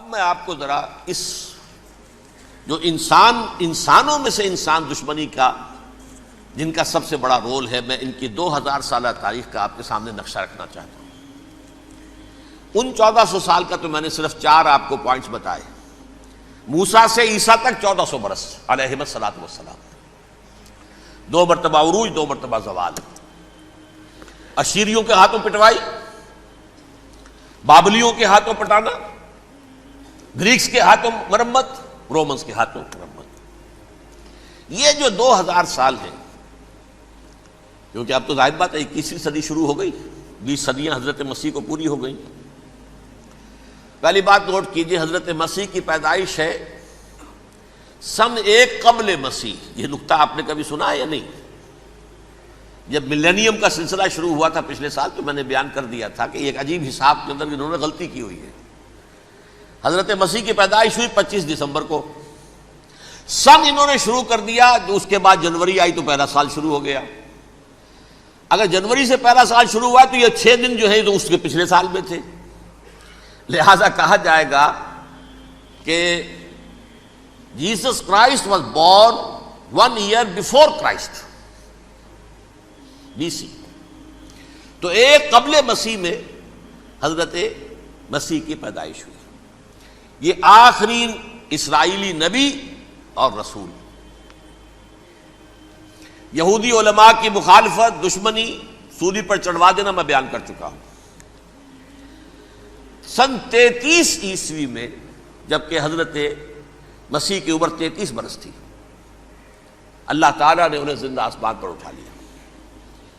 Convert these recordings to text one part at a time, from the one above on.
اب میں آپ کو ذرا اس جو انسانوں میں سے انسان دشمنی کا جن کا سب سے بڑا رول ہے، میں ان کی 2000 سالہ تاریخ کا آپ کے سامنے نقشہ رکھنا چاہتا ہوں۔ ان 1400 سال کا تو میں نے صرف 4 آپ کو پوائنٹس بتائے۔ موسیٰ سے عیسیٰ تک 1400 برس علیہ الصلوۃ والسلام، 2 مرتبہ عروج، 2 مرتبہ زوال، اشیریوں کے ہاتھوں پٹوائی، بابلیوں کے ہاتھوں پٹانا، گریکس کے ہاتھوں مرمت، رومنس کے ہاتھوں مرمت۔ یہ جو 2000 سال ہیں، کیونکہ اب تو ظاہر بات ہے 21ویں صدی شروع ہو گئی، 20 صدیاں حضرت مسیح کو پوری ہو گئیں۔ پہلی بات نوٹ کیجئے، حضرت مسیح کی پیدائش ہے سن 1 قبل مسیح۔ یہ نقطہ آپ نے کبھی سنا ہے یا نہیں؟ جب ملینیم کا سلسلہ شروع ہوا تھا پچھلے سال، تو میں نے بیان کر دیا تھا کہ ایک عجیب حساب کے اندر انہوں نے غلطی کی ہوئی ہے۔ حضرت مسیح کی پیدائش ہوئی 25 دسمبر کو، سن انہوں نے شروع کر دیا، تو اس کے بعد جنوری آئی تو پہلا سال شروع ہو گیا۔ اگر جنوری سے پہلا سال شروع ہوا تو یہ 6 دن جو ہے تو اس کے پچھلے سال میں تھے، لہذا کہا جائے گا کہ Jesus Christ was born 1 year before Christ, BC۔ تو 1 قبل مسیح میں حضرت مسیح کی پیدائش ہوئی۔ یہ آخری اسرائیلی نبی اور رسول۔ یہودی علماء کی مخالفت، دشمنی، سولی پر چڑھوا دینا میں بیان کر چکا ہوں۔ سن 33 عیسوی میں، جبکہ حضرت مسیح کی عمر 33 برس تھی، اللہ تعالیٰ نے انہیں زندہ آسمان پر اٹھا لیا،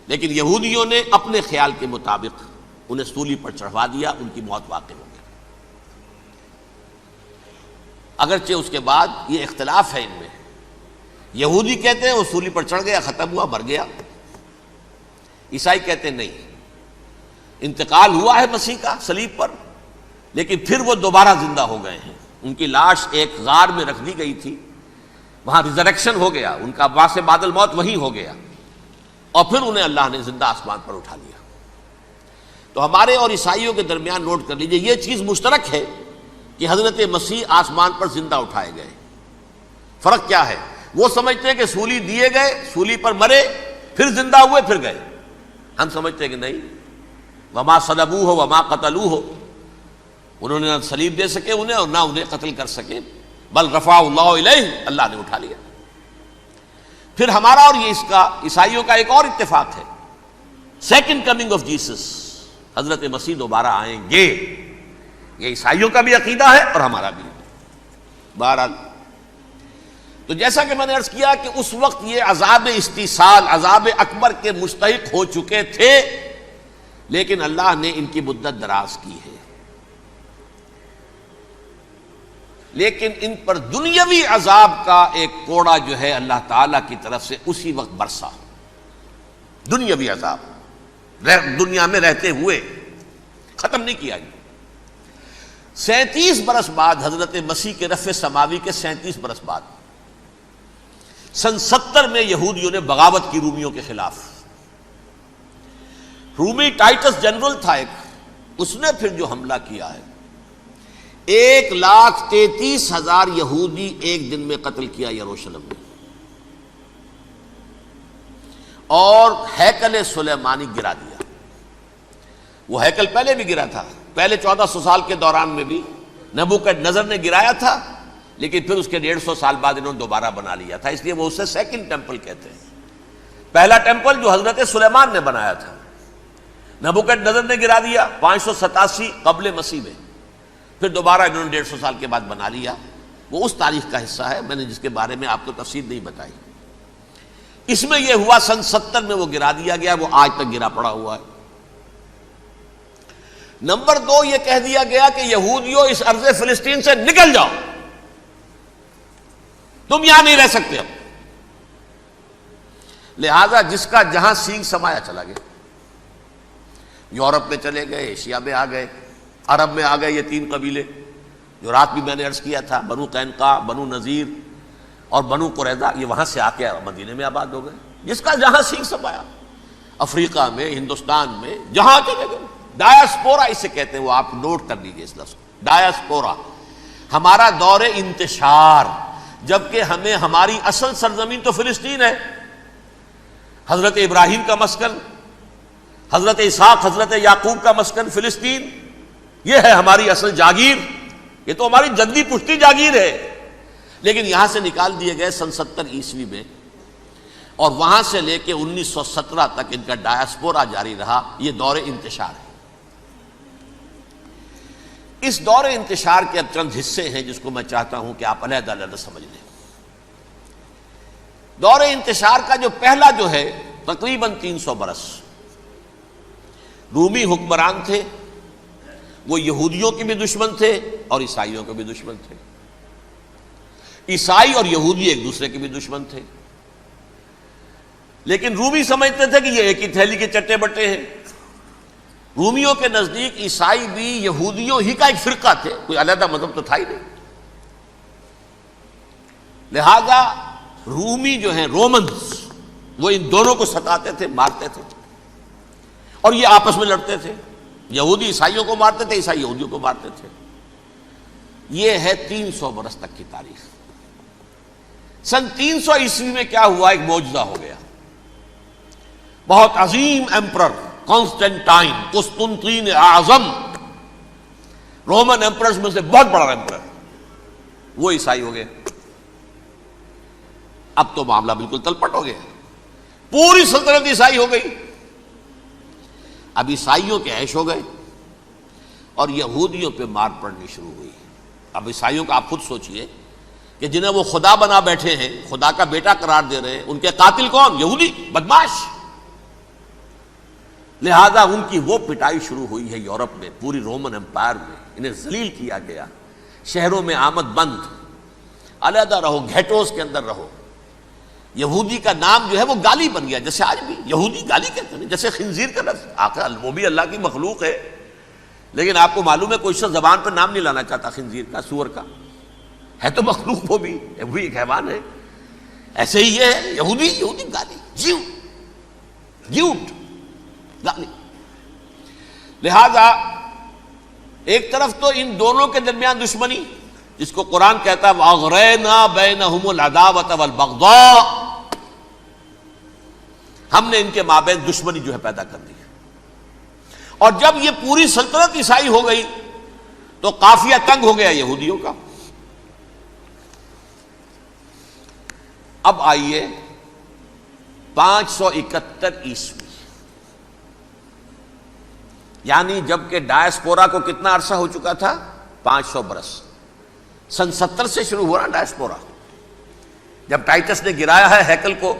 لیکن یہودیوں نے اپنے خیال کے مطابق انہیں سولی پر چڑھوا دیا، ان کی موت واقع ہو گئی۔ اگرچہ اس کے بعد یہ اختلاف ہے ان میں، یہودی کہتے ہیں وہ سولی پر چڑھ گیا، ختم ہوا، مر گیا۔ عیسائی کہتے ہیں نہیں، انتقال ہوا ہے مسیح کا صلیب پر، لیکن پھر وہ دوبارہ زندہ ہو گئے ہیں۔ ان کی لاش ایک غار میں رکھ دی گئی تھی، وہاں ریزریکشن ہو گیا، ان کا باعث بعد الموت وہیں ہو گیا، اور پھر انہیں اللہ نے زندہ آسمان پر اٹھا لیا۔ تو ہمارے اور عیسائیوں کے درمیان نوٹ کر لیجئے، یہ چیز مشترک ہے کہ حضرت مسیح آسمان پر زندہ اٹھائے گئے۔ فرق کیا ہے؟ وہ سمجھتے ہیں کہ سولی دیے گئے، سولی پر مرے، پھر زندہ ہوئے، پھر گئے۔ ہم سمجھتے ہیں کہ نہیں، وما صلبوہ وما قتلوہ، انہوں نے نہ صلیب دے سکے انہیں اور نہ انہیں قتل کر سکے، بل رفعہ اللہ الیہ، اللہ نے اٹھا لیا۔ پھر ہمارا اور یہ اس کا عیسائیوں کا ایک اور اتفاق ہے، سیکنڈ کمنگ آف جیسس، حضرت مسیح دوبارہ آئیں گے۔ یہ عیسائیوں کا بھی عقیدہ ہے اور ہمارا بھی۔ بہرحال تو جیسا کہ میں نے عرض کیا کہ اس وقت یہ عذاب استیصال، عذاب اکبر کے مستحق ہو چکے تھے، لیکن اللہ نے ان کی مدت دراز کی ہے، لیکن ان پر دنیاوی عذاب کا ایک کوڑا جو ہے اللہ تعالیٰ کی طرف سے اسی وقت برسا۔ دنیاوی عذاب دنیا میں رہتے ہوئے ختم نہیں کیا گیا۔ 37 برس بعد، حضرت مسیح کے رفع سماوی کے 37 برس بعد، سن 70 میں یہودیوں نے بغاوت کی رومیوں کے خلاف۔ رومی ٹائٹس جنرل تھا ایک، اس نے پھر جو حملہ کیا ہے، 1,33,000 یہودی ایک دن میں قتل کیا یروشلم میں، اور ہیکل سلیمانی گرا دیا۔ وہ ہیکل پہلے بھی گرا تھا، پہلے 1400 سال کے دوران میں بھی نبوکڈنضر نے گرایا تھا، لیکن پھر اس کے 150 سال بعد انہوں نے دوبارہ بنا لیا تھا، اس لیے وہ اسے سیکنڈ ٹیمپل کہتے ہیں۔ پہلا ٹیمپل جو حضرت سلیمان نے بنایا تھا، نبوکڈنضر نے گرا دیا 587 قبل مسیح میں، پھر دوبارہ انہوں نے 150 سال کے بعد بنا لیا۔ وہ اس تاریخ کا حصہ ہے، میں نے جس کے بارے میں آپ کو تفصیل نہیں بتائی۔ اس میں یہ ہوا سن 70 میں وہ گرا دیا گیا، وہ آج تک گرا پڑا ہوا ہے۔ نمبر 2، یہ کہہ دیا گیا کہ یہودیوں اس ارض فلسطین سے نکل جاؤ، تم یہاں نہیں رہ سکتے اب۔ لہذا جس کا جہاں سینگ سمایا چلا گیا، یورپ میں چلے گئے، ایشیا میں آ گئے، عرب میں آ گئے یہ 3 قبیلے جو رات بھی میں نے عرض کیا تھا، بنو قینقاع، بنو نذیر اور بنو قریظہ، یہ وہاں سے آ کے مدینے میں آباد ہو گئے۔ جس کا جہاں سینگ سمایا، افریقہ میں، ہندوستان میں، جہاں چلے گئے۔ ڈایاسپورا اسے کہتے ہیں، وہ آپ نوٹ کر لیجیے اس لفظ کو، ڈایاسپورا۔ ہمارا دور انتشار، جبکہ ہمیں ہماری اصل سرزمین تو فلسطین ہے، حضرت ابراہیم کا مسکن، حضرت اسحاق حضرت یعقوب کا مسکن فلسطین، یہ ہے ہماری اصل جاگیر، یہ تو ہماری جدی پشتی جاگیر ہے، لیکن یہاں سے نکال دیے گئے سن 70 عیسوی میں، اور وہاں سے لے کے 1917 تک ان کا ڈایاسپورا جاری رہا۔ یہ دور انتشار ہے۔ اس دور انتشار کے اب چند حصے ہیں جس کو میں چاہتا ہوں کہ آپ علیحدہ علیحدہ سمجھ لیں۔ دور انتشار کا جو پہلا جو ہے تقریباً 300 برس رومی حکمران تھے، وہ یہودیوں کے بھی دشمن تھے اور عیسائیوں کے بھی دشمن تھے۔ عیسائی اور یہودی ایک دوسرے کے بھی دشمن تھے، لیکن رومی سمجھتے تھے کہ یہ ایک ہی تھیلی کے چٹے بٹے ہیں۔ رومیوں کے نزدیک عیسائی بھی یہودیوں ہی کا ایک فرقہ تھے، کوئی علیحدہ مذہب تو تھا ہی نہیں۔ لہذا رومی جو ہیں رومنز، وہ ان دونوں کو ستاتے تھے، مارتے تھے، اور یہ آپس میں لڑتے تھے، یہودی عیسائیوں کو مارتے تھے، عیسائی یہودیوں کو مارتے تھے۔ یہ ہے 300 برس تک کی تاریخ۔ سن 300 عیسوی میں کیا ہوا؟ ایک معجزہ ہو گیا۔ بہت عظیم ایمپرر کانسٹینٹائن، قسطنطین اعظم، رومن ایمپررز میں سے بہت بڑا ایمپرر، وہ عیسائی ہو گئے۔ اب تو معاملہ بالکل تلپٹ ہو گیا، پوری سلطنت عیسائی ہو گئی۔ اب عیسائیوں کے عیش ہو گئے اور یہودیوں پہ مار پڑنی شروع ہوئی۔ اب عیسائیوں کا آپ خود سوچئے کہ جنہیں وہ خدا بنا بیٹھے ہیں، خدا کا بیٹا قرار دے رہے ہیں، ان کے قاتل کون؟ یہودی بدماش۔ لہذا ان کی وہ پٹائی شروع ہوئی ہے یورپ میں، پوری رومن امپائر میں انہیں ذلیل کیا گیا۔ شہروں میں آمد بند، علیحدہ رہو، گھیٹوز کے اندر رہو۔ یہودی کا نام جو ہے وہ گالی بن گیا، جیسے آج بھی یہودی گالی کہتے ہیں، جیسے خنزیر کا لفظ، آخر وہ بھی اللہ کی مخلوق ہے، لیکن آپ کو معلوم ہے کوئی شخص زبان پر نام نہیں لانا چاہتا خنزیر کا، سور کا، ہے تو مخلوق وہ بھی ایک حیوان ہے۔ ایسے ہی یہ ہے یہودی، یہودی گالی، جیو جیوٹ گالی۔ لہذا ایک طرف تو ان دونوں کے درمیان دشمنی، جس کو قرآن کہتا ہے وَأَغْرَيْنَا بَيْنَهُمُ الْعَدَاوَةَ وَالْبَغْضَاءَ، ہم نے ان کے مابین دشمنی جو ہے پیدا کر دی۔ اور جب یہ پوری سلطنت عیسائی ہو گئی تو قافیہ تنگ ہو گیا یہودیوں کا۔ اب آئیے 571 عیسوی، یعنی جب کہ ڈایاسپورا کو کتنا عرصہ ہو چکا تھا؟ 500 برس۔ سن 70 سے شروع ہوا نا ڈایاسپورا، جب ٹائٹس نے گرایا ہے ہیکل کو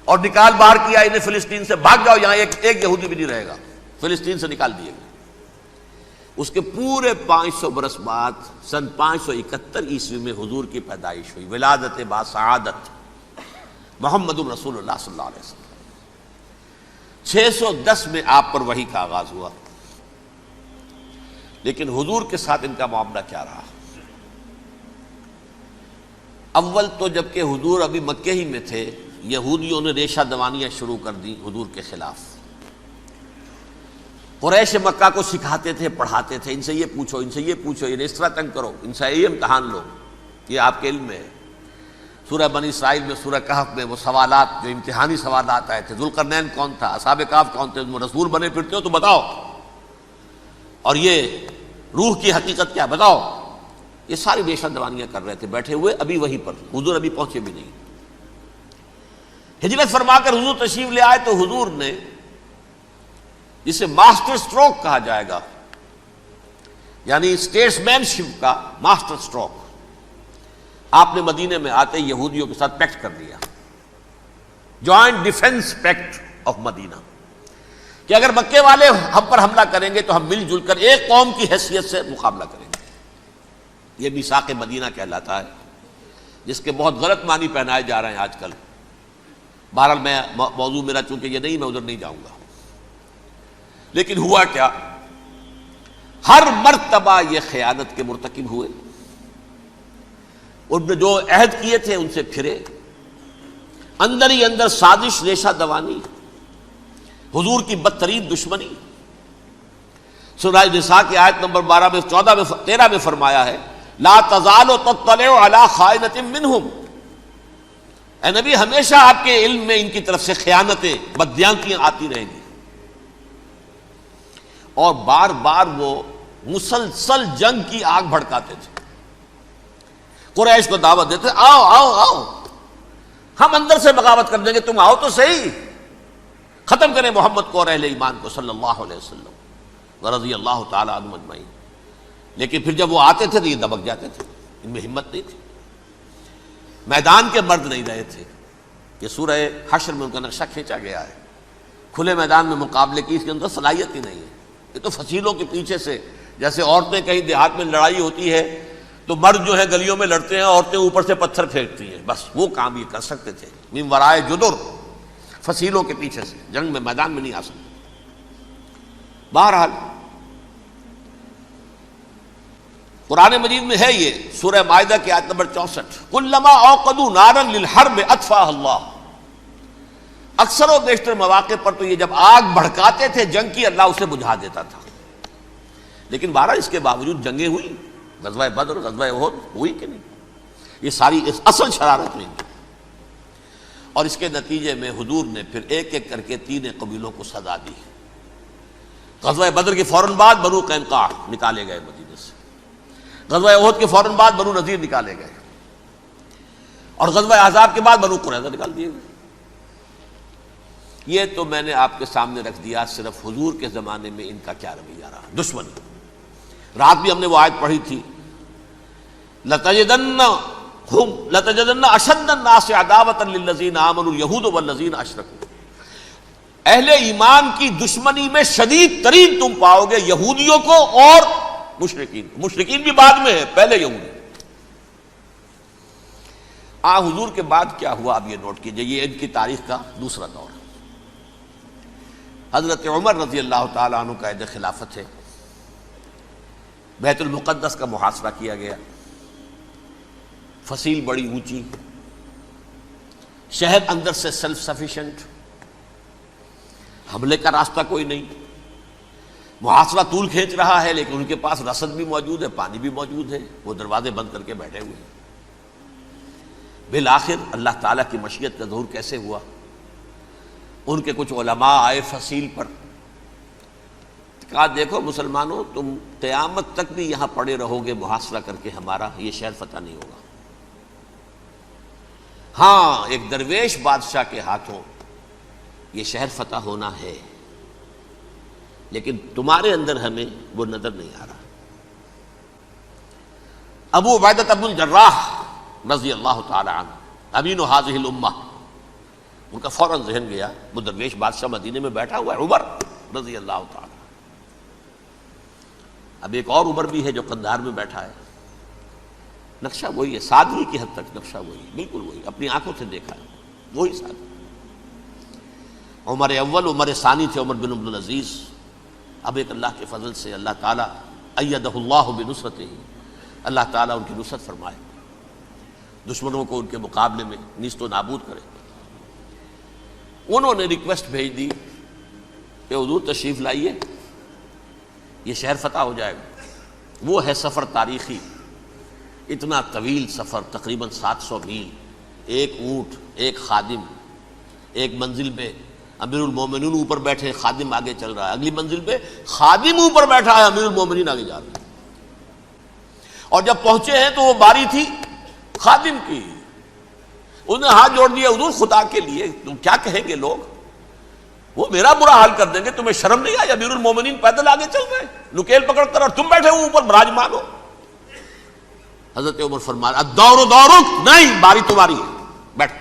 اور نکال باہر کیا انہیں فلسطین سے، بھاگ جاؤ یہاں ایک یہودی بھی نہیں رہے گا، فلسطین سے نکال دیے گئے۔ اس کے پورے 500 برس بعد سن 571 عیسوی میں حضور کی پیدائش ہوئی، ولادت با سعادت محمد الرسول اللہ صلی اللہ علیہ وسلم۔ 610 میں آپ پر وحی کا آغاز ہوا، لیکن حضور کے ساتھ ان کا معاملہ کیا رہا؟ اول تو جبکہ حضور ابھی مکے ہی میں تھے، یہودیوں نے ریشہ دوانیاں شروع کر دی حضور کے خلاف۔ قریش مکہ کو سکھاتے تھے، پڑھاتے تھے، ان سے یہ پوچھو، ان سے یہ پوچھو، انہیں اس طرح تنگ کرو، ان سے یہ امتحان لو، یہ آپ کے علم میں ہے۔ سورہ بنی اسرائیل میں، سورہ کہف میں وہ سوالات جو امتحانی سوالات آئے تھے، ذوالقرنین کون تھا، اصحاب کہف کون تھے، تم رسول بنے پھرتے ہو تو بتاؤ، اور یہ روح کی حقیقت کیا بتاؤ۔ یہ ساری ریشہ دوانیاں کر رہے تھے بیٹھے ہوئے، ابھی وہیں پر، حضور ابھی پہنچے بھی نہیں۔ ہجرت فرما کر حضور تشریف لے آئے تو حضور نے، جسے ماسٹر سٹروک کہا جائے گا، یعنی اسٹیٹس مین شپ کا ماسٹر سٹروک، آپ نے مدینے میں آتے یہودیوں کے ساتھ پیکٹ کر دیا، جوائنٹ ڈیفنس پیکٹ آف مدینہ، کہ اگر مکے والے ہم پر حملہ کریں گے تو ہم مل جل کر ایک قوم کی حیثیت سے مقابلہ کریں گے۔ یہ میثاق مدینہ کہلاتا ہے، جس کے بہت غلط معنی پہنائے جا رہے ہیں آج کل۔ بہرحال میں موضوع میرا چونکہ یہ نہیں، میں ادھر نہیں جاؤں گا، لیکن ہوا کیا؟ ہر مرتبہ یہ خیانت کے مرتکب ہوئے، ان نے جو عہد کیے تھے ان سے پھرے، اندر ہی اندر سازش، ریشہ دوانی، حضور کی بدترین دشمنی۔ سورہ نساء کی آیت نمبر 12 میں 14 میں 13 میں فرمایا ہے لا تزال تطلع علی خائنۃ منہم، اے نبی ہمیشہ آپ کے علم میں ان کی طرف سے خیانتیں، بددیانتیاں آتی رہیں گی. اور بار بار وہ مسلسل جنگ کی آگ بھڑکاتے تھے. قریش کو دعوت دیتے، آؤ آؤ آؤ ہم اندر سے بغاوت کر دیں گے، تم آؤ تو صحیح، ختم کریں محمد کو اور اہل ایمان کو صلی اللہ علیہ وسلم ورضی اللہ تعالی عنہم اجمعین. لیکن پھر جب وہ آتے تھے تو یہ دبک جاتے تھے، ان میں ہمت نہیں تھی، میدان کے مرد نہیں رہے تھے. یہ سورہ حشر میں ان کا نقشہ کھینچا گیا ہے. کھلے میدان میں مقابلے کی اس کے اندر صلاحیت ہی نہیں ہے. یہ تو فصیلوں کے پیچھے سے، جیسے عورتیں کہیں دیہات میں لڑائی ہوتی ہے تو مرد جو ہے گلیوں میں لڑتے ہیں، عورتیں اوپر سے پتھر پھینکتی ہیں، بس وہ کام یہ کر سکتے تھے. من ورائے جدر، فصیلوں کے پیچھے سے، جنگ میں میدان میں نہیں آ سکتے. بہرحال قرآن مجید میں ہے یہ سورہ مائدہ کی آیت نمبر 64، کلما اوقدوا نارا للحرب اطفاها اللہ. اکثر و بیشتر مواقع پر تو یہ جب آگ بھڑکاتے تھے جنگ کی، اللہ اسے بجھا دیتا تھا. لیکن بہرحال اس کے باوجود جنگیں ہوئی، غزوہ بدر، غزوہ احد ہوئی کہ نہیں؟ یہ ساری اصل شرارت ہوئی. اور اس کے نتیجے میں حضور نے پھر ایک ایک کر کے 3 قبیلوں کو سزا دی. غزوہ بدر کے فوراً بعد بنو قینقاع نکالے گئے مدینے سے، غزوہ احد کے فوراً بعد بنو نذیر نکالے گئے، اور غزوہ احزاب کے بعد بنو قریظہ نکال دیے گئے. یہ تو میں نے آپ کے سامنے رکھ دیا صرف حضور کے زمانے میں ان کا کیا رویہ رہا. دشمنی، رات بھی ہم نے وہ آیت پڑھی تھی، لَتَجِدَنَّ أَشَدَّ النَّاسِ عَدَاوَةً لِلَّذِينَ آمَنُوا الْيَهُودُ وَالَّذِينَ أَشْرَكُوا. اہل ایمان کی دشمنی میں شدید ترین تم پاؤ گے یہودیوں کو اور مشرکین. مشرکین بھی بعد میں ہے، پہلے یہودی. حضور کے بعد کیا ہوا اب یہ نوٹ کیجئے، یہ ان کی تاریخ کا دوسرا دور. حضرت عمر رضی اللہ تعالیٰ عنہ قائد خلافت ہے. بیت المقدس کا محاصرہ کیا گیا، فصیل بڑی اونچی، شہر اندر سے سیلف سفیشینٹ، حملے کا راستہ کوئی نہیں، محاصرہ طول کھینچ رہا ہے، لیکن ان کے پاس رسد بھی موجود ہے، پانی بھی موجود ہے، وہ دروازے بند کر کے بیٹھے ہوئے ہیں. بالآخر اللہ تعالیٰ کی مشیت کا ظہور کیسے ہوا؟ ان کے کچھ علماء آئے فصیل پر، کہا دیکھو مسلمانوں، تم قیامت تک بھی یہاں پڑے رہو گے محاصرہ کر کے، ہمارا یہ شہر فتح نہیں ہوگا. ہاں ایک درویش بادشاہ کے ہاتھوں یہ شہر فتح ہونا ہے، لیکن تمہارے اندر ہمیں وہ نظر نہیں آ رہا. ابو عبیدہ بن الجراح رضی اللہ تعالی عنہ، امین هذه الامہ، ان کا فوراً ذہن گیا وہ درویش بادشاہ مدینے میں بیٹھا ہوا ہے عمر رضی اللہ تعالی. اب ایک اور عمر بھی ہے جو قندھار میں بیٹھا ہے. نقشہ وہی ہے، سادگی کی حد تک نقشہ وہی، بالکل وہی، اپنی آنکھوں سے دیکھا ہے، وہی سادگی. عمر اول، عمر ثانی تھے عمر بن عبد العزیز. اب ایک اللہ کے فضل سے اللہ تعالیٰ ایدہ اللہ بنصرتہ، اللہ تعالیٰ ان کی نصرت فرمائے، دشمنوں کو ان کے مقابلے میں نیست و نابود کرے. انہوں نے ریکویسٹ بھیج دی کہ حضور تشریف لائیے، یہ شہر فتح ہو جائے گا. وہ ہے سفر تاریخی، اتنا طویل سفر، تقریباً 700 میل، ایک اونٹ، ایک خادم، ایک منزل پہ امیر المومنین اوپر بیٹھے، خادم آگے چل رہا ہے، اگلی منزل پہ خادم اوپر بیٹھا ہے، امیر المومنین آگے جا رہے ہیں. اور جب پہنچے ہیں تو وہ باری تھی خادم کی. انہوں نے ہاتھ جوڑ دیا، حضور خدا کے لیے تم کیا کہیں گے لوگ، وہ میرا برا حال کر دیں گے، تمہیں شرم نہیں آئی؟ امیر المومنین پیدل آگے چل رہے ہیں نکیل پکڑ کر، اور تم بیٹھے ہو اوپر براجمان ہو. حضرت عمر فرمایا الدور دورک، نہیں باری تمہاری ہے، بیٹھ.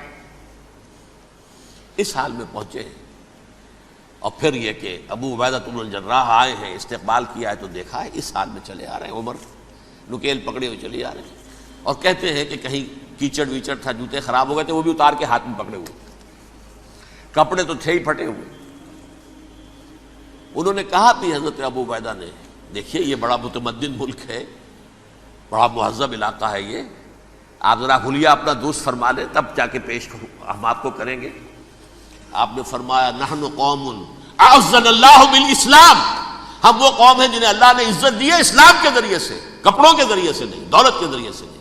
اس حال میں پہنچے ہیں. اور پھر یہ کہ ابو عبیدہ بن الجراح آئے ہیں، استقبال کیا ہے تو دیکھا ہے اس حال میں چلے آ رہے ہیں. عمر نکیل پکڑے ہوئے چلے آ رہے ہیں، اور کہتے ہیں کہ کہیں کیچڑ ویچڑ تھا، جوتے خراب ہو گئے تھے، وہ بھی اتار کے ہاتھ میں پکڑے ہوئے، کپڑے تو تھے ہی پھٹے ہوئے. انہوں نے کہا بھی حضرت ابو عبیدہ نے، دیکھیے یہ بڑا متمدن ملک ہے، بڑا مہذب علاقہ ہے، یہ آپ ذرا حلیہ اپنا دوست فرما لیں تب جا کے پیش ہم آپ کو کریں گے. آپ نے فرمایا نحن قوم اعزنا اللہ بالاسلام، ہم وہ قوم ہیں جنہیں اللہ نے عزت دی ہے اسلام کے ذریعے سے. کپڑوں کے ذریعے سے نہیں، دولت کے ذریعے سے نہیں۔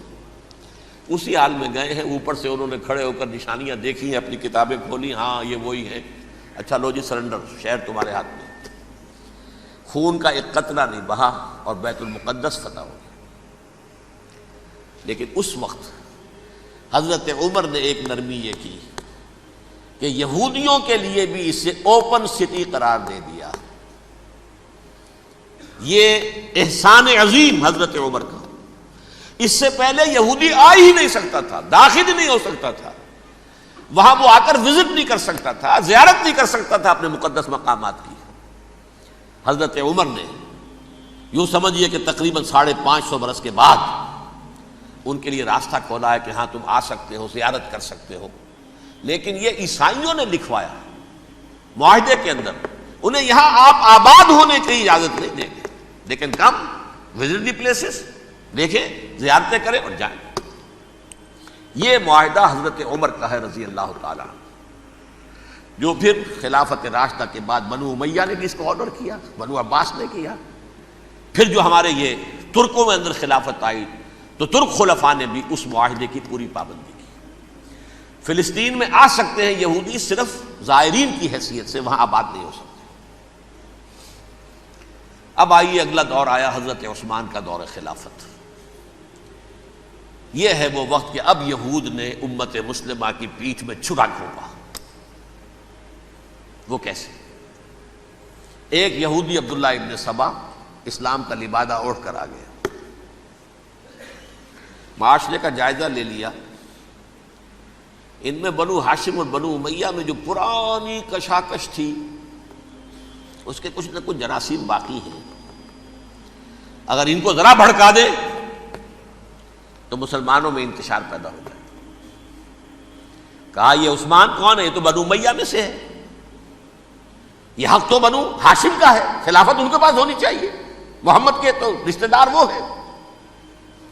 اسی حال میں گئے ہیں، اوپر سے انہوں نے کھڑے ہو کر نشانیاں دیکھی ہیں، اپنی کتابیں کھولی، ہاں یہ وہی ہے، اچھا لو جی سرنڈر، شہر تمہارے ہاتھ میں۔ خون کا ایک قطرہ نہیں بہا اور بیت المقدس فتح ہو گیا۔ لیکن اس وقت حضرت عمر نے ایک نرمی یہ کی کہ یہودیوں کے لیے بھی اسے اوپن سٹی قرار دے دیا۔ یہ احسان عظیم حضرت عمر کا، اس سے پہلے یہودی آ ہی نہیں سکتا تھا، داخل ہی نہیں ہو سکتا تھا، وہاں وہ آ کر وزٹ نہیں کر سکتا تھا، زیارت نہیں کر سکتا تھا اپنے مقدس مقامات کی۔ حضرت عمر نے یوں سمجھیے کہ تقریباً 550 برس کے بعد ان کے لیے راستہ کھولا ہے کہ ہاں تم آ سکتے ہو، زیارت کر سکتے ہو۔ لیکن یہ عیسائیوں نے لکھوایا معاہدے کے اندر، انہیں یہاں آپ آباد ہونے کی اجازت نہیں دیں گے، لیکن کم وزٹ دی پلیسز، دیکھیں زیارتیں کریں اور جائیں۔ یہ معاہدہ حضرت عمر کا ہے رضی اللہ تعالیٰ، جو پھر خلافت راشدہ کے بعد بنو امیہ نے بھی اس کو آرڈر کیا، بنو عباس نے کیا، پھر جو ہمارے یہ ترکوں میں اندر خلافت آئی تو ترک خلفاء نے بھی اس معاہدے کی پوری پابندی کی۔ فلسطین میں آ سکتے ہیں یہودی، صرف زائرین کی حیثیت سے، وہاں آباد نہیں ہو سکتے۔ اب آئیے اگلا دور آیا حضرت عثمان کا دور خلافت۔ یہ ہے وہ وقت کہ اب یہود نے امت مسلمہ کی پیٹھ میں چھرا گھونپا۔ وہ کیسے؟ ایک یہودی عبداللہ ابن سبا اسلام کا لبادہ اوڑھ کر آ گیا، معاشرے کا جائزہ لے لیا، ان میں بنو ہاشم اور بنو امیہ میں جو پرانی کشاکش تھی اس کے کچھ نہ کچھ جراثیم باقی ہیں، اگر ان کو ذرا بھڑکا دے تو مسلمانوں میں انتشار پیدا ہو جائے۔ کہا یہ عثمان کون ہے؟ یہ تو بنو امیہ میں سے ہے، یہ حق تو بنو ہاشم کا ہے، خلافت ان کے پاس ہونی چاہیے، محمد کے تو رشتہ دار وہ ہے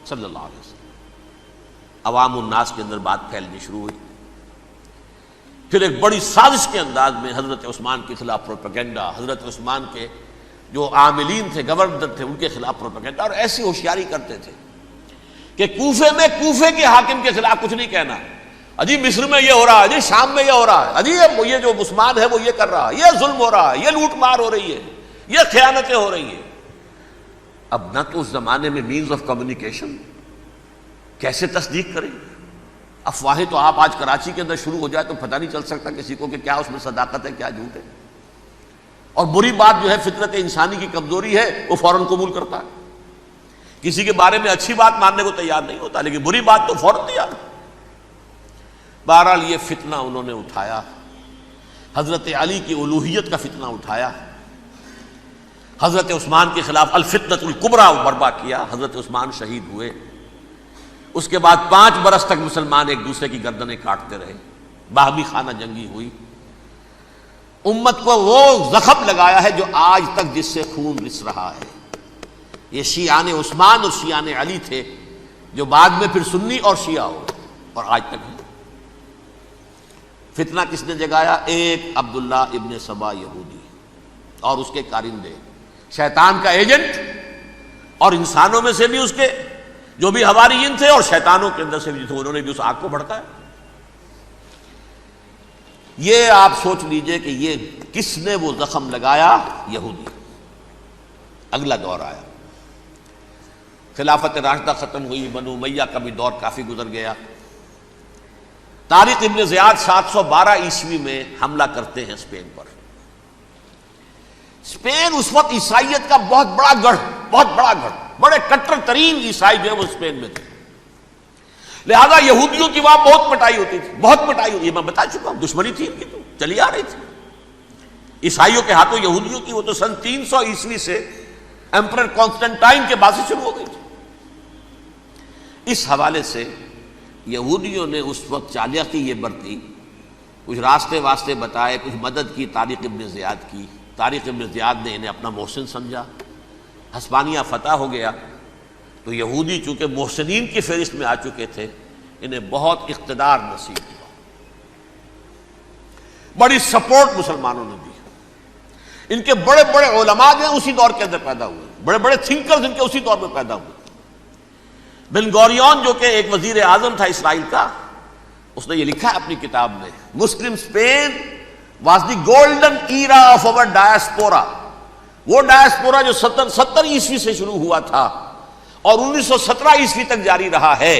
صلی اللہ علیہ وسلم۔ عوام الناس کے اندر بات پھیلنی شروع ہوئی، پھر ایک بڑی سازش کے انداز میں حضرت عثمان کے خلاف پروپیگنڈا، حضرت عثمان کے جو عاملین تھے، گورنر تھے، ان کے خلاف پروپیگنڈا، اور ایسی ہوشیاری کرتے تھے کہ کوفے میں کوفے کے حاکم کے خلاف کچھ نہیں کہنا، اجی مصر میں یہ ہو رہا ہے، اجی شام میں یہ ہو رہا ہے، اجی یہ جو عثمان ہے وہ یہ کر رہا ہے، یہ ظلم ہو رہا ہے، یہ لوٹ مار ہو رہی ہے، یہ خیانتیں ہو رہی ہیں۔ اب نہ تو اس زمانے میں مینز آف کمیونیکیشن، کیسے تصدیق کریں؟ افواہیں تو آپ آج کراچی کے اندر شروع ہو جائے تو پتہ نہیں چل سکتا کسی کو کہ کیا اس میں صداقت ہے کیا جھوٹ ہے، اور بری بات جو ہے فطرت انسانی کی کمزوری ہے وہ فوراً قبول کرتا ہے، کسی کے بارے میں اچھی بات ماننے کو تیار نہیں ہوتا لیکن بری بات تو فوراً تیار۔ بہرحال یہ فتنہ انہوں نے اٹھایا، حضرت علی کی الوہیت کا فتنہ اٹھایا، حضرت عثمان کے خلاف الفتنۃ الکبریٰ برپا کیا، حضرت عثمان شہید ہوئے، اس کے بعد 5 برس تک مسلمان ایک دوسرے کی گردنیں کاٹتے رہے، باہمی خانہ جنگی ہوئی، امت کو وہ زخم لگایا ہے جو آج تک جس سے خون رس رہا ہے۔ یہ شیعان عثمان اور شیعان علی تھے جو بعد میں پھر سنی اور شیعہ ہو اور آج تک ہے۔ فتنہ کس نے جگایا؟ ایک عبداللہ ابن سبا یہودی اور اس کے کارندے، شیطان کا ایجنٹ، اور انسانوں میں سے بھی اس کے جو بھی حواریین تھے اور شیطانوں کے اندر سے بھی تھے، انہوں نے بھی اس آگ کو بھڑکایا۔ یہ آپ سوچ لیجئے کہ یہ کس نے وہ زخم لگایا؟ یہودی۔ اگلا دور آیا، خلافت راشدہ ختم ہوئی، بنو امیہ کا بھی دور کافی گزر گیا۔ طارق ابن زیاد 712 عیسوی میں حملہ کرتے ہیں اسپین پر۔ اسپین اس وقت عیسائیت کا بہت بڑا گڑھ، بڑے کٹر ترین عیسائی جو ہے وہ اسپین میں تھے، لہذا یہودیوں کی وہاں بہت پٹائی ہوتی تھی، یہ میں بتا چکا ہوں، دشمنی تھی ان کی تو چلی آ رہی تھی عیسائیوں کے ہاتھوں یہودیوں کی، وہ تو سن 300 عیسوی سے ایمپرر کانسٹنٹائن کے بعد سے شروع ہو گئی تھی۔ اس حوالے سے یہودیوں نے اس وقت چالاکی یہ برتی، کچھ راستے واسطے بتائے، کچھ مدد کی طارق ابن زیاد کی۔ طارق ابن زیاد نے انہیں اپنا محسن سمجھا، ہسپانیہ فتح ہو گیا تو یہودی چونکہ محسنین کی فہرست میں آ چکے تھے، انہیں بہت اقتدار نصیب ہوا، بڑی سپورٹ مسلمانوں نے دی۔ ان کے بڑے بڑے علماء جو ہیں اسی دور کے اندر پیدا ہوئے، بڑے بڑے تھنکرز ان کے اسی دور میں پیدا ہوئے۔ بن گوریون جو کہ ایک وزیر اعظم تھا اسرائیل کا، اس نے یہ لکھا ہے اپنی کتاب میں، Muslim Spain was the golden era of our diaspora. وہ ڈائسپورا جو 70 عیسوی سے شروع ہوا تھا اور 1917 عیسوی تک جاری رہا ہے،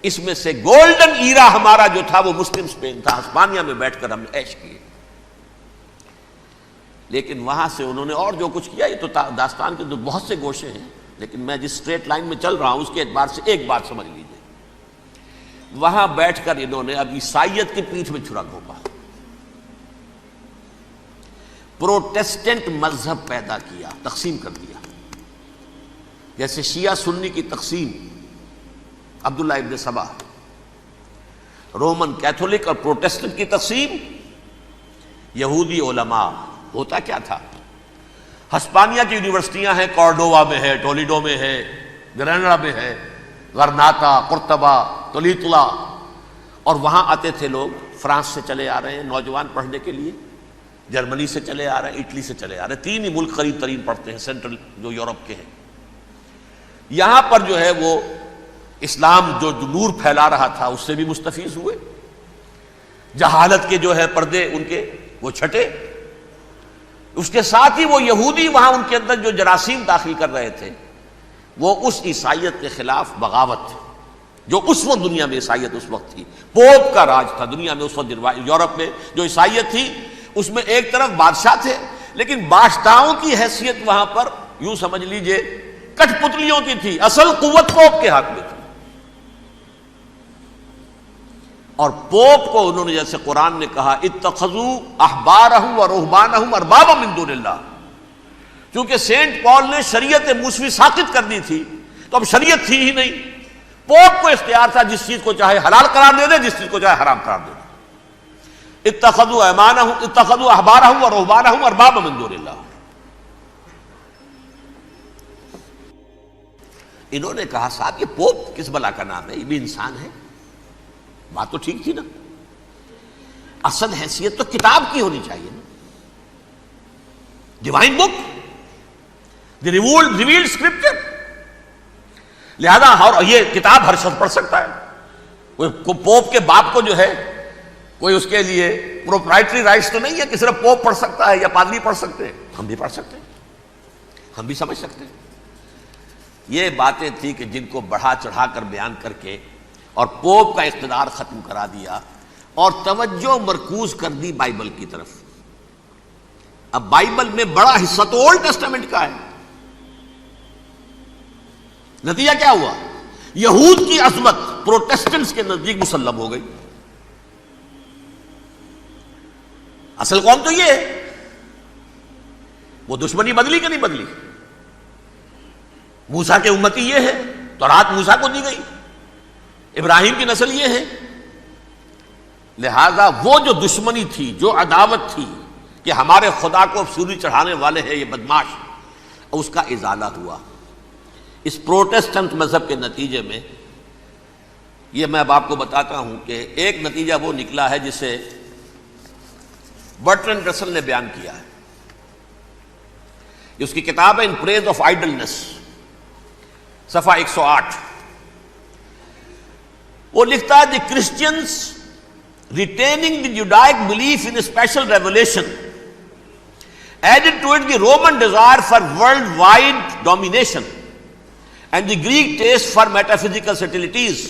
اس میں سے گولڈن ایرا ہمارا جو تھا وہ مسلم اسپین تھا. ہسپانیہ میں بیٹھ کر ہم نے عیش کیے. لیکن وہاں سے انہوں نے اور جو کچھ کیا، یہ تو داستان کے بہت سے گوشے ہیں، لیکن میں جس اسٹریٹ لائن میں چل رہا ہوں اس کے اعتبار سے ایک بات سمجھ لیجیے. وہاں بیٹھ کر انہوں نے اب عیسائیت کی پیٹھ میں چھرا گھونپا، پروٹیسٹنٹ مذہب پیدا کیا، تقسیم کر دیا. جیسے شیعہ سنی کی تقسیم، عبداللہ ابن سبا، رومن کیتھولک اور پروٹیسٹنٹ کی تقسیم، یہودی علماء. ہوتا کیا تھا؟ ہسپانیہ کی یونیورسٹیاں ہیں، کارڈووا میں ہے، ٹولیڈو میں ہے، گریناڈا میں ہے، غرناطہ، قرطبہ، تولیتلا، اور وہاں آتے تھے لوگ. فرانس سے چلے آ رہے ہیں نوجوان پڑھنے کے لیے، جرمنی سے چلے آ رہے ہیں، اٹلی سے چلے آ رہے ہیں. 3 ہی ملک قریب ترین پڑھتے ہیں سینٹرل جو یورپ کے ہیں. یہاں پر جو ہے وہ اسلام جو نور پھیلا رہا تھا اس سے بھی مستفیض ہوئے. جہالت کے جو ہے پردے ان کے وہ چھٹے. اس کے ساتھ ہی وہ یہودی وہاں ان کے اندر جو جراثیم داخل کر رہے تھے وہ اس عیسائیت کے خلاف بغاوت تھی جو اس وقت دنیا میں عیسائیت اس وقت تھی. پوپ کا راج تھا دنیا میں اس وقت. یورپ میں جو عیسائیت تھی اس میں ایک طرف بادشاہ تھے، لیکن بادشاہوں کی حیثیت وہاں پر یوں سمجھ لیجئے کٹ پتلیوں کی تھی. اصل قوت پوپ کے ہاتھ میں تھی. اور پوپ کو انہوں نے جیسے قرآن نے کہا اتخذوا احبارهم ورهبانهم اربابا من دون اللہ، چونکہ سینٹ پال نے شریعت موسوی ساقط کر دی تھی تو اب شریعت تھی ہی نہیں. پوپ کو اختیار تھا جس چیز کو چاہے حلال قرار دے دے، جس چیز کو چاہے حرام قرار دے دے. اتخذوا احبارهم ورهبانهم اربابا من دون اللہ. انہوں نے کہا صاحب یہ پوپ کس بلا کا نام ہے، یہ بھی انسان ہے. بات تو ٹھیک تھی نا، اصل حیثیت تو کتاب کی ہونی چاہیے نا، ڈیوائن بک، دی ریویلڈ اسکرپچر. لہذا اور یہ کتاب ہر شخص پڑھ سکتا ہے. کوئی پوپ کے باپ کو جو ہے کوئی اس کے لیے پروپرائٹری رائٹس تو نہیں ہے کہ صرف پوپ پڑھ سکتا ہے یا پادری پڑھ سکتے ہیں. ہم بھی پڑھ سکتے ہیں، ہم بھی سمجھ سکتے ہیں. یہ باتیں تھی کہ جن کو بڑھا چڑھا کر بیان کر کے اور پوپ کا اقتدار ختم کرا دیا اور توجہ مرکوز کر دی بائبل کی طرف. اب بائبل میں بڑا حصہ تو اولڈ ٹیسٹامنٹ کا ہے. نتیجہ کیا ہوا؟ یہود کی عظمت پروٹیسٹنٹس کے نزدیک مسلم ہو گئی. اصل قوم تو یہ ہے. وہ دشمنی بدلی کہ نہیں بدلی؟ موسیٰ کے امتی یہ ہے، تورات موسیٰ کو دی گئی، ابراہیم کی نسل یہ ہے. لہذا وہ جو دشمنی تھی، جو عداوت تھی کہ ہمارے خدا کو سولی چڑھانے والے ہیں یہ بدماش، اس کا ازالہ ہوا اس پروٹیسٹنٹ مذہب کے نتیجے میں. یہ میں اب آپ کو بتاتا ہوں کہ ایک نتیجہ وہ نکلا ہے جسے برٹرنڈ رسل نے بیان کیا ہے. اس کی کتاب ہے ان پریز آف آئیڈلنس، صفحہ 108. وہ لکھتا ہے the Christians retaining the Judaic belief in special revelation added to it the Roman desire for worldwide domination and the Greek taste for metaphysical subtleties.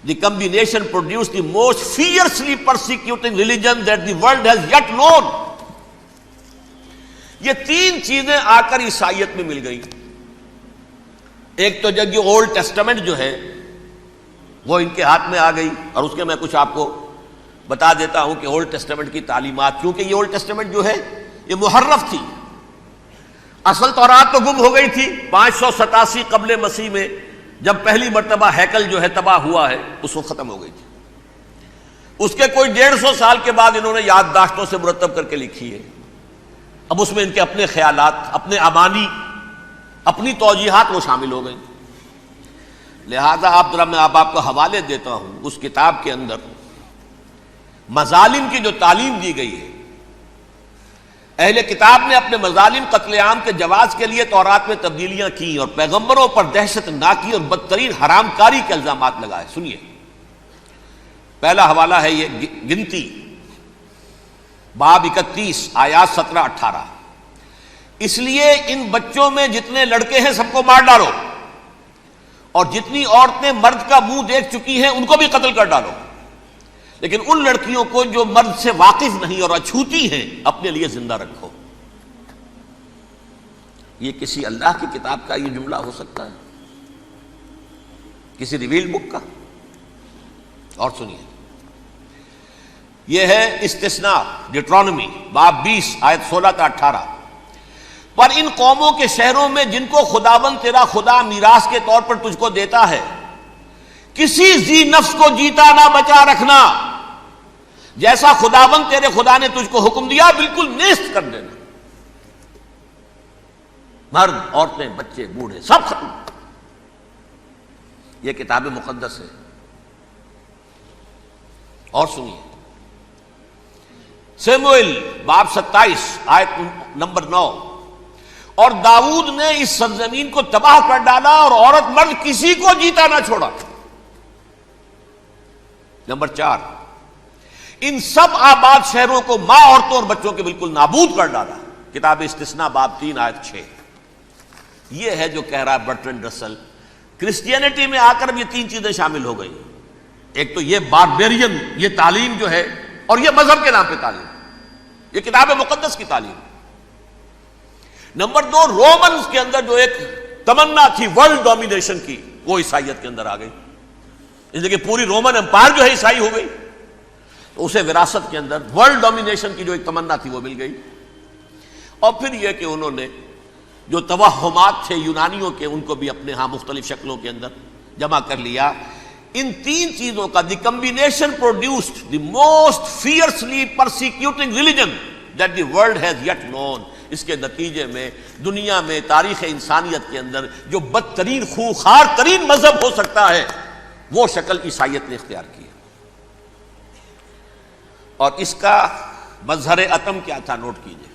The combination produced the most fiercely persecuting religion that the world has yet known. یہ 3 چیزیں آ کر عیسائیت میں مل گئی. ایک تو جب یہ اولڈ ٹیسٹمنٹ جو ہے وہ ان کے ہاتھ میں آ گئی، اور اس کے میں کچھ آپ کو بتا دیتا ہوں کہ اولڈ ٹیسٹمنٹ کی تعلیمات، کیونکہ یہ اولڈ ٹیسٹمنٹ جو ہے یہ محرف تھی. اصل تورات تو گم ہو گئی تھی 587 قبل مسیح میں، جب پہلی مرتبہ ہیکل جو ہے تباہ ہوا ہے اس وقت ختم ہو گئی تھی. اس کے کوئی 150 سال کے بعد انہوں نے یادداشتوں سے مرتب کر کے لکھی ہے. اب اس میں ان کے اپنے خیالات، اپنے امانی، اپنی توجیحات وہ شامل ہو گئیں. لہذا میں آپ کو حوالے دیتا ہوں اس کتاب کے اندر مظالم کی جو تعلیم دی گئی ہے. اہل کتاب نے اپنے مظالم قتل عام کے جواز کے لیے تورات میں تبدیلیاں کی اور پیغمبروں پر دہشت ناکی اور بدترین حرام کاری کے الزامات لگائے. سنیے، پہلا حوالہ ہے یہ گنتی باب 31 آیات 17-18. اس لیے ان بچوں میں جتنے لڑکے ہیں سب کو مار ڈالو، اور جتنی عورتیں مرد کا منہ دیکھ چکی ہیں ان کو بھی قتل کر ڈالو، لیکن ان لڑکیوں کو جو مرد سے واقف نہیں اور اچھوتی ہیں اپنے لیے زندہ رکھو. یہ کسی اللہ کی کتاب کا یہ جملہ ہو سکتا ہے؟ کسی ریویل بک کا؟ اور سنیے، یہ ہے استثناء ڈیٹرانومی باب 20 آیت 16-18. پر ان قوموں کے شہروں میں جن کو خداوند تیرا خدا میراث کے طور پر تجھ کو دیتا ہے، کسی ذی نفس کو جیتا نہ بچا رکھنا، جیسا خداوند تیرے خدا نے تجھ کو حکم دیا بالکل نیست کر دینا. مرد، عورتیں، بچے، بوڑھے سب ختم. یہ کتاب مقدس ہے. اور سنیے، سموئیل باب 27 آیت نمبر 9. اور داؤد نے اس سرزمین کو تباہ کر ڈالا اور عورت مرد کسی کو جیتا نہ چھوڑا. نمبر 4، ان سب آباد شہروں کو ماں، عورتوں اور بچوں کے بالکل نابود کر ڈالا. کتاب استثناء باب 3 آیت 6. یہ ہے جو کہہ رہا ہے برٹرنڈ رسل، کرسچینٹی میں آ کر اب یہ 3 چیزیں شامل ہو گئی. ایک تو یہ باربیرین یہ تعلیم جو ہے، اور یہ مذہب کے نام پہ تعلیم، یہ کتاب مقدس کی تعلیم. نمبر 2، رومنز کے اندر جو ایک تمنا تھی ورلڈ ڈومینیشن کی، وہ عیسائیت کے اندر آ گئی. اس لیے کہ پوری رومن امپائر جو ہے عیسائی ہو گئی، تو اسے وراثت کے اندر ورلڈ ڈومینیشن کی جو ایک تمنا تھی وہ مل گئی. اور پھر یہ کہ انہوں نے جو توہمات تھے یونانیوں کے، ان کو بھی اپنے ہاں مختلف شکلوں کے اندر جمع کر لیا. ان 3 چیزوں کا the combination produced the most fiercely persecuting religion that the world has yet known. اس کے نتیجے میں دنیا میں تاریخ انسانیت کے اندر جو بدترین خوخار ترین مذہب ہو سکتا ہے وہ شکل عیسائیت نے اختیار کی. اور اس کا مظہر عتم کیا تھا؟ نوٹ کیجئے،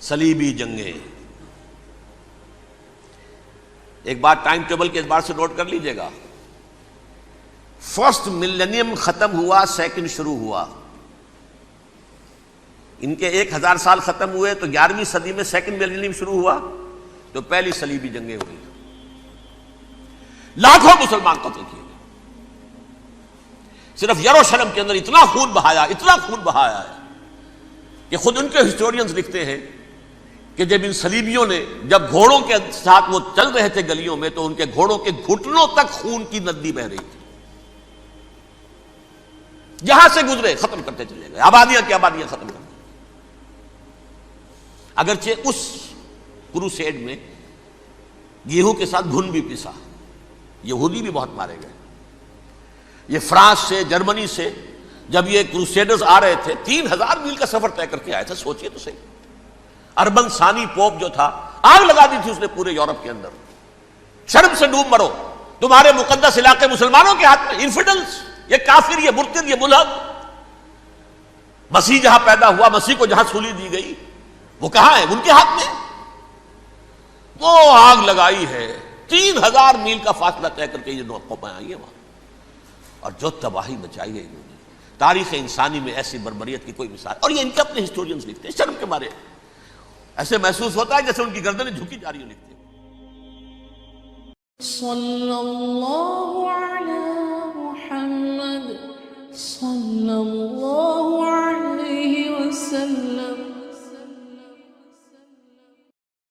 صلیبی جنگیں. ایک بات ٹائم ٹیبل کے اعتبار سے نوٹ کر لیجئے گا. فرسٹ ملینیم ختم ہوا، سیکنڈ شروع ہوا. ان کے 1000 سال ختم ہوئے تو 11ویں صدی میں سیکنڈ ملینیم شروع ہوا، تو پہلی صلیبی جنگیں ہوئی. لاکھوں مسلمان قتل کیے. صرف یروشلم کے اندر اتنا خون بہایا ہے کہ خود ان کے ہسٹورینز لکھتے ہیں کہ جب ان صلیبیوں نے جب گھوڑوں کے ساتھ وہ چل رہے تھے گلیوں میں، تو ان کے گھوڑوں کے گھٹنوں تک خون کی ندی بہ رہی تھی. جہاں سے گزرے ختم کرتے چلے گئے، آبادیاں کی آبادیاں ختم کر دی. اگرچہ اس کروسیڈ میں گیہوں کے ساتھ گھن بھی پسا، یہودی بھی بہت مارے گئے. یہ فرانس سے، جرمنی سے جب یہ کروسیڈرز آ رہے تھے 3000 میل کا سفر طے کر کے آئے تھے. سوچئے تو صحیح. اربن ثانی پوپ جو تھا، آگ لگا دی تھی اس نے پورے یورپ کے اندر. شرم سے ڈوب مرو، تمہارے مقدس علاقے مسلمانوں کے ہاتھ میں. انفیڈلز، یہ کافر، یہ مرتد، یہ ملحد. مسیح جہاں پیدا ہوا، مسیح کو جہاں سولی دی گئی، وہ کہاں ہے؟ ان کے ہاتھ میں. وہ آگ لگائی ہے، 3000 میل کا فاصلہ طے کر کے یہ قومیں آئی ہیں وہاں. اور جو تباہی مچائی ہے انہوں نے، تاریخ انسانی میں ایسی بربریت کی کوئی مثال. اور یہ ان کے اپنے ہسٹورینز لکھتے ہیں. شرم کے مارے ایسے محسوس ہوتا ہے جیسے ان کی گردنیں جھکی جا رہی ہیں. لکھتے ہیں صلی اللہ علی محمد صلی اللہ علیہ وسلم.